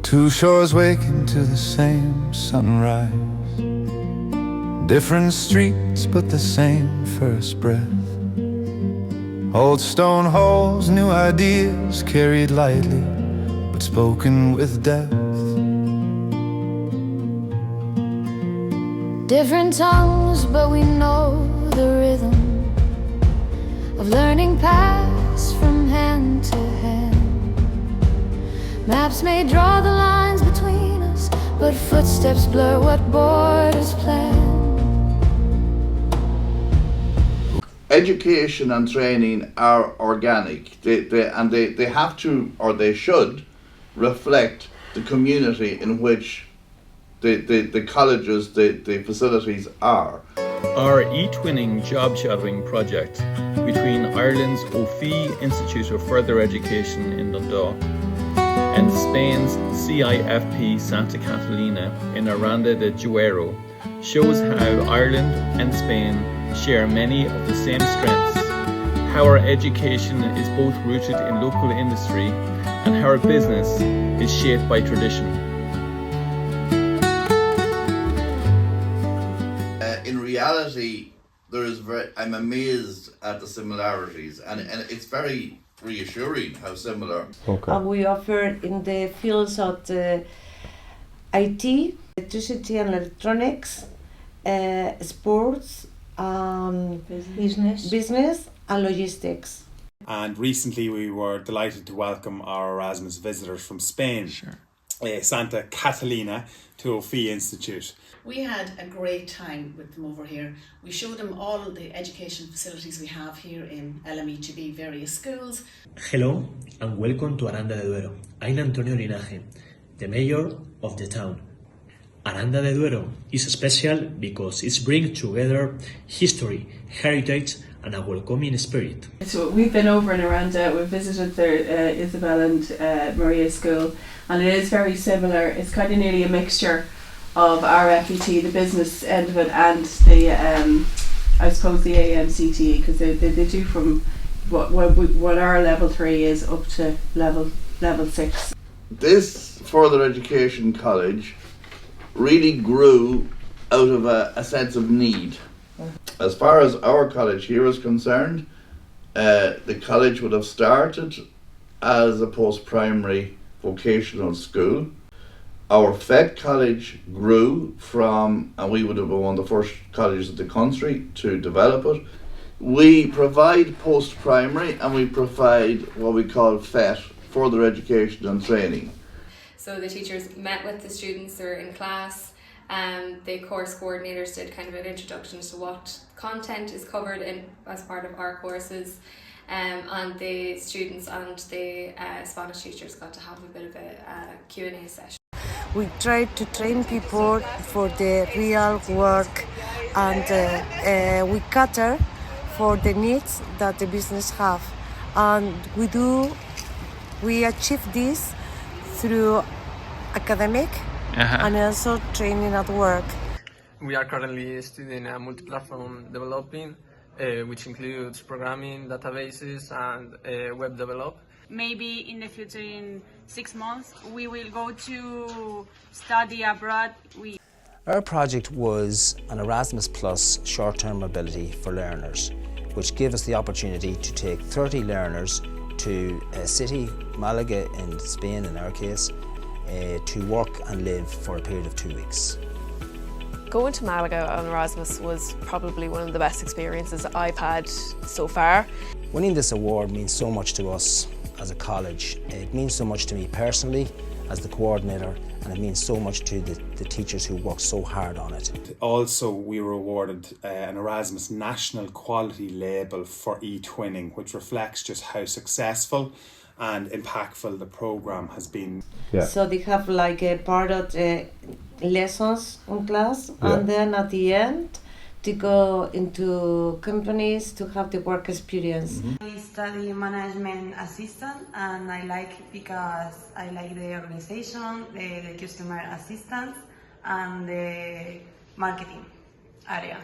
Two shores waking to the same sunrise, different streets but the same first breath. Old stone halls, new ideas carried lightly but spoken with depth. Different tongues, but we know the rhythm of learning paths from hand to hand. Maps may draw the lines between us, but footsteps blur what borders plan. Education and training are organic. They have to, or they should, reflect the community in which the colleges, the facilities are. Our eTwinning job shadowing project between Ireland's O'Fee Institute of Further Education in Dundalk and Spain's CIFP Santa Catalina in Aranda de Duero shows how Ireland and Spain share many of the same strengths, how our education is both rooted in local industry and how our business is shaped by tradition. In reality, I'm amazed at the similarities, and it's very reassuring how similar. Okay. We offer in the fields of the IT, electricity and electronics, sports, business and logistics. And recently we were delighted to welcome our Erasmus visitors from Spain, Santa Catalina, to O'Fee Institute. We had a great time with them over here. We showed them all the education facilities we have here in LME various schools. Hello and welcome to Aranda de Duero. I'm Antonio Linaje, the mayor of the town. Aranda de Duero is special because it brings together history, heritage and a welcoming spirit. So we've been over in Aranda, we've visited their Isabel and Maria school, and it is very similar. It's kind of nearly a mixture of our FET, the business end of it, and the I suppose the AMCTE, because they do from what our level 3 is up to level 6. This further education college really grew out of a sense of need. As far as our college here is concerned, the college would have started as a post-primary vocational school. Our FET college grew from, and we would have been one of the first colleges in the country to develop it. We provide post-primary and we provide what we call FET, further education and training. So the teachers met with the students, they were in class, the course coordinators did kind of an introduction to what content is covered as part of our courses, and the students and the Spanish teachers got to have a bit of a Q&A session. We try to train people for the real work, and we cater for the needs that the business have, and we achieve this through academic and also training at work. We are currently studying a multi-platform developing, which includes programming, databases and web develop. Maybe in the future, in 6 months, we will go to study abroad. Our project was an Erasmus Plus short-term mobility for learners, which gave us the opportunity to take 30 learners to a city, Malaga in Spain in our case, to work and live for a period of 2 weeks. Going to Malaga on Erasmus was probably one of the best experiences I've had so far. Winning this award means so much to us as a college. It means so much to me personally as the coordinator, and it means so much to the teachers who worked so hard on it. Also, we were awarded an Erasmus National Quality Label for eTwinning, which reflects just how successful and impactful the programme has been. Yeah. So they have like a part of the lessons in class, and then at the end to go into companies to have the work experience. I study management assistant, and I like because I like the organization, the customer assistance and the marketing area.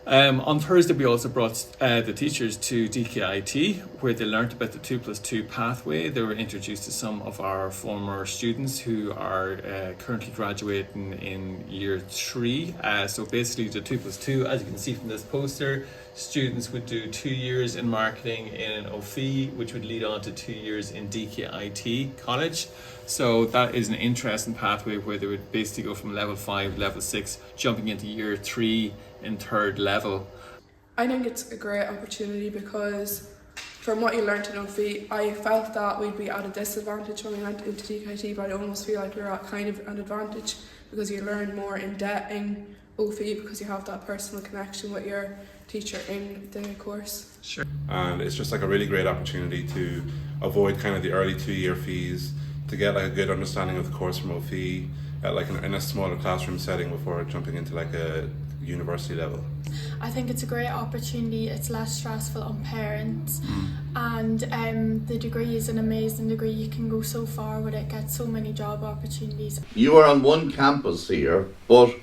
On Thursday, we also brought the teachers to DKIT, where they learnt about the 2+2 pathway. They were introduced to some of our former students who are currently graduating in year 3. So basically the 2+2, as you can see from this poster, students would do 2 years in marketing in OFI, which would lead on to 2 years in DKIT college. So that is an interesting pathway where they would basically go from level 5, level 6, jumping into year 3 in 3rd level. I think it's a great opportunity because from what you learnt in OFI, I felt that we'd be at a disadvantage when we went into DKT, but I almost feel like we're at kind of an advantage because you learn more in depth in OFI because you have that personal connection with your teacher in the course. Sure. And it's just like a really great opportunity to avoid kind of the early 2-year fees, to get like a good understanding of the course from OFI, like in a smaller classroom setting before jumping into like a university level. I think it's a great opportunity. It's less stressful on parents, and the degree is an amazing degree. You can go so far with it, get so many job opportunities. You are on one campus here, but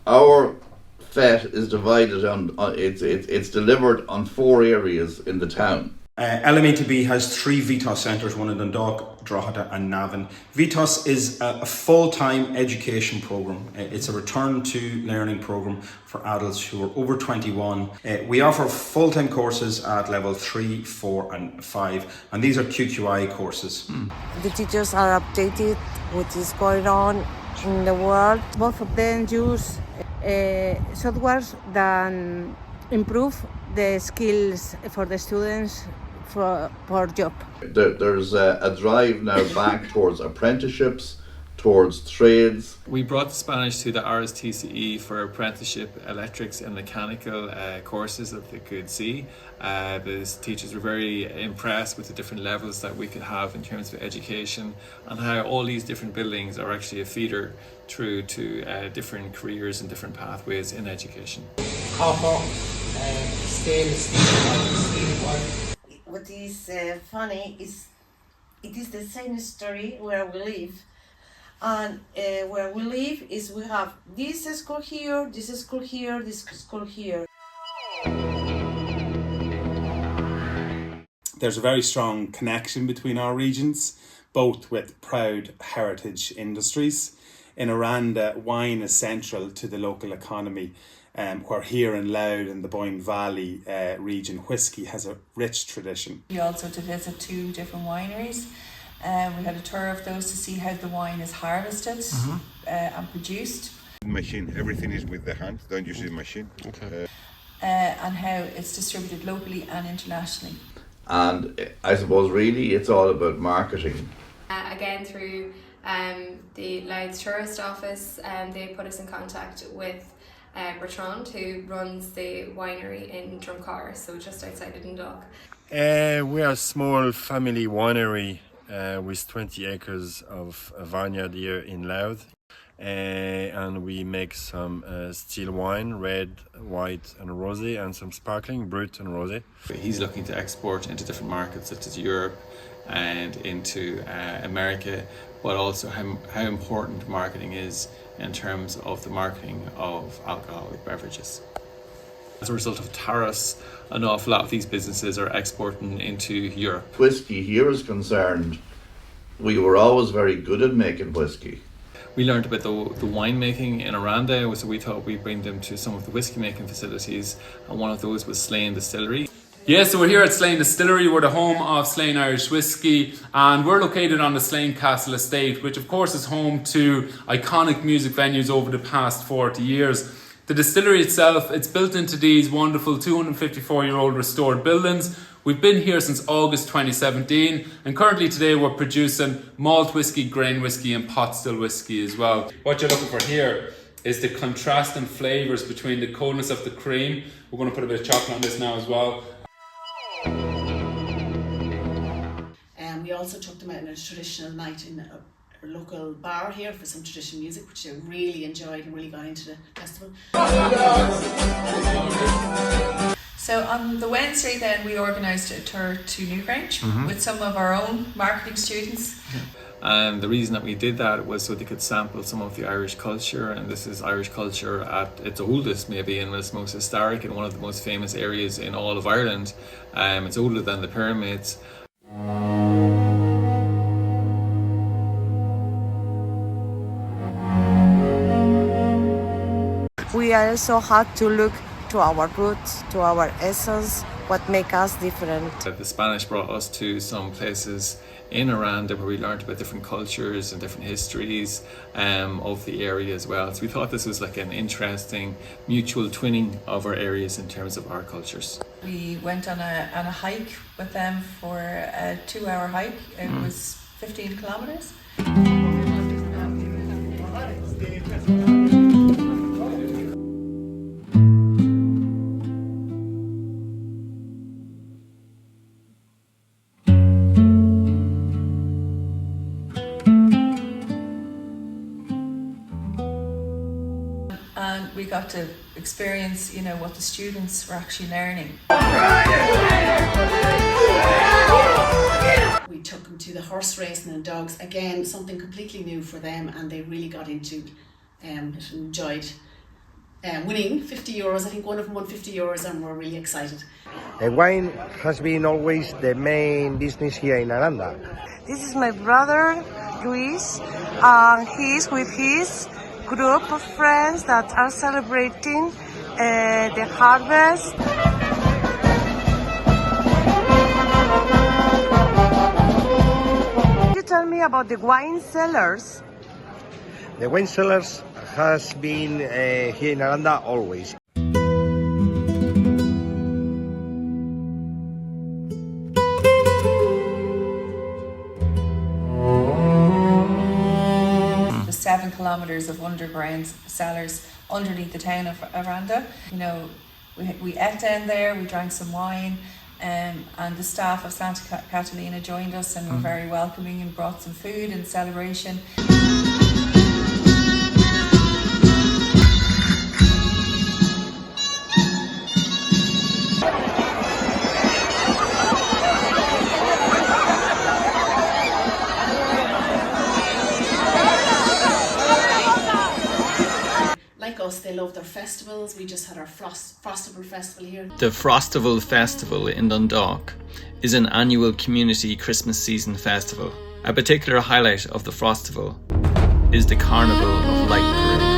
our FET is divided on it's delivered on 4 areas in the town. LME2B has 3 VITOS centres, one in Dundalk, Drogheda and Navan. VITOS is a full-time education programme. It's a return to learning programme for adults who are over 21. We offer full-time courses at level 3, 4 and 5, and these are QQI courses. The teachers are updated what is going on in the world. Both of them use softwares that improve the skills for the students for job. There's a drive now back towards apprenticeships, towards trades. We brought Spanish to the RSTCE for apprenticeship electrics and mechanical courses that they could see. The teachers were very impressed with the different levels that we could have in terms of education and how all these different buildings are actually a feeder through to different careers and different pathways in education. Copper, steel, steel. What is funny is it is the same story where we live, and where we live is we have this school here, this school here, this school here. There's a very strong connection between our regions, both with proud heritage industries. In Aranda, wine is central to the local economy. Where here in Louth in the Boyne Valley region, whisky has a rich tradition. We also to visit 2 different wineries. We had a tour of those to see how the wine is harvested and produced. Machine, everything is with the hand, don't use the machine. Okay. And how it's distributed locally and internationally. And I suppose really it's all about marketing. Again, through the Louth tourist office, they put us in contact with Bertrand, who runs the winery in Drumcar, so just outside of Dundalk. We are a small family winery with 20 acres of vineyard here in Louth, and we make some still wine, red, white and rosé, and some sparkling, brut and rosé. He's looking to export into different markets such as Europe and into America, but also how important marketing is in terms of the marketing of alcoholic beverages. As a result of tariffs, an awful lot of these businesses are exporting into Europe. Whisky here is concerned, we were always very good at making whisky. We learned about the winemaking in Aranda, so we thought we'd bring them to some of the whisky making facilities, and one of those was Slane Distillery. Yeah, so we're here at Slane Distillery. We're the home of Slane Irish Whiskey, and we're located on the Slane Castle estate, which of course is home to iconic music venues over the past 40 years. The distillery itself, it's built into these wonderful 254-year-old restored buildings. We've been here since August 2017, and currently today we're producing malt whiskey, grain whiskey and pot still whiskey as well. What you're looking for here is the contrasting flavours between the coldness of the cream. We're going to put a bit of chocolate on this now as well. We also took them out on a traditional night in a local bar here for some traditional music, which they really enjoyed and really got into the festival. So on the Wednesday then we organised a tour to Newgrange with some of our own marketing students. And the reason that we did that was so they could sample some of the Irish culture, and this is Irish culture at its oldest maybe and its most historic in one of the most famous areas in all of Ireland. It's older than the pyramids. We also had to look to our roots, to our essence, what make us different. The Spanish brought us to some places in Aranda where we learned about different cultures and different histories of the area as well. So we thought this was like an interesting mutual twinning of our areas in terms of our cultures. We went on a hike with them for a 2-hour hike. It was 15 kilometres. And we got to experience, you know, what the students were actually learning. We took them to the horse racing and dogs, again something completely new for them, and they really got into it, enjoyed winning €50. I think one of them won €50 and we're really excited. Wine has been always the main business here in Aranda. This is my brother, Luis, and he's with his group of friends that are celebrating the harvest. Can you tell me about the wine cellars? The wine cellars has been here in Aranda always. The 7 kilometres of underground cellars underneath the town of Aranda. You know, we ate down there, we drank some wine, and the staff of Santa Catalina joined us and were very welcoming and brought some food and celebration. Like us, they love their festivals. We just had our Frostival Festival here. The Frostival Festival in Dundalk is an annual community Christmas season festival. A particular highlight of the Frostival is the Carnival of Light Parade.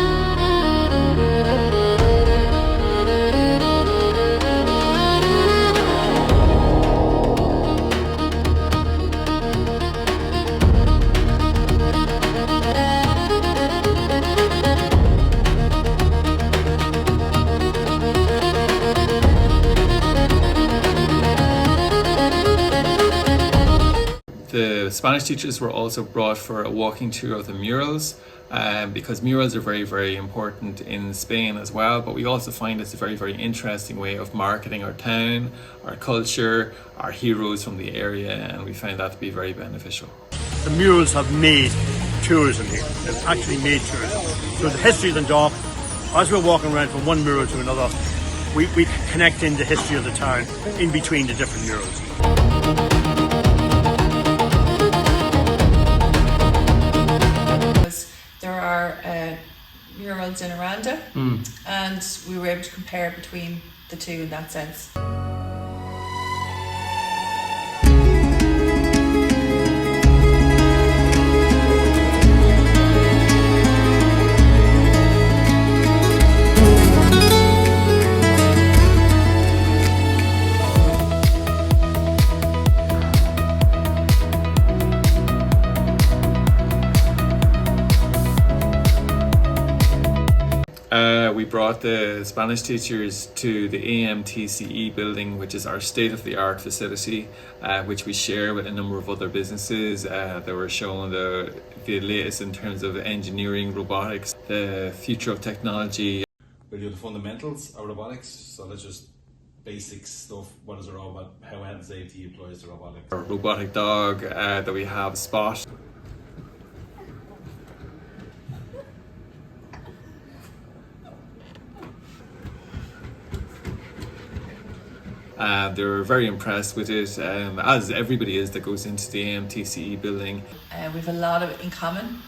The Spanish teachers were also brought for a walking tour of the murals because murals are very, very important in Spain as well, but we also find it's a very, very interesting way of marketing our town, our culture, our heroes from the area, and we find that to be very beneficial. The murals have made tourism here. They've actually made tourism. So the history of Dundalk, as we're walking around from one mural to another, we connect in the history of the town in between the different murals. There are murals in Aranda, and we were able to compare between the two in that sense. We brought the Spanish teachers to the AMTCE building, which is our state-of-the-art facility, which we share with a number of other businesses that were showing the latest in terms of engineering, robotics, the future of technology. We do the fundamentals of robotics, so that's just basic stuff. What is a robot? How health and safety employs the robotics. Our robotic dog that we have, Spot. They're very impressed with it, as everybody is that goes into the AMTCE building. We have a lot in common.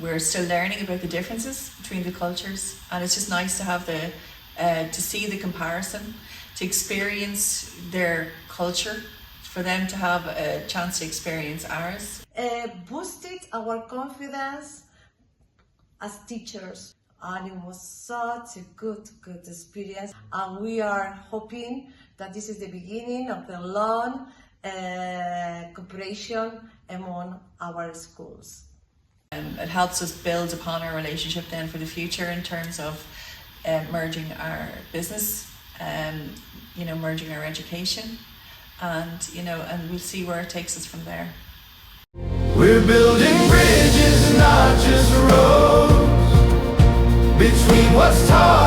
We're still learning about the differences between the cultures, and it's just nice to have to see the comparison, to experience their culture, for them to have a chance to experience ours. Boosted our confidence as teachers, and it was such a good experience, and we are hoping that this is the beginning of the long cooperation among our schools. It helps us build upon our relationship then for the future in terms of merging our business, merging our education, and we'll see where it takes us from there. We're building bridges, not just roads, between what's taught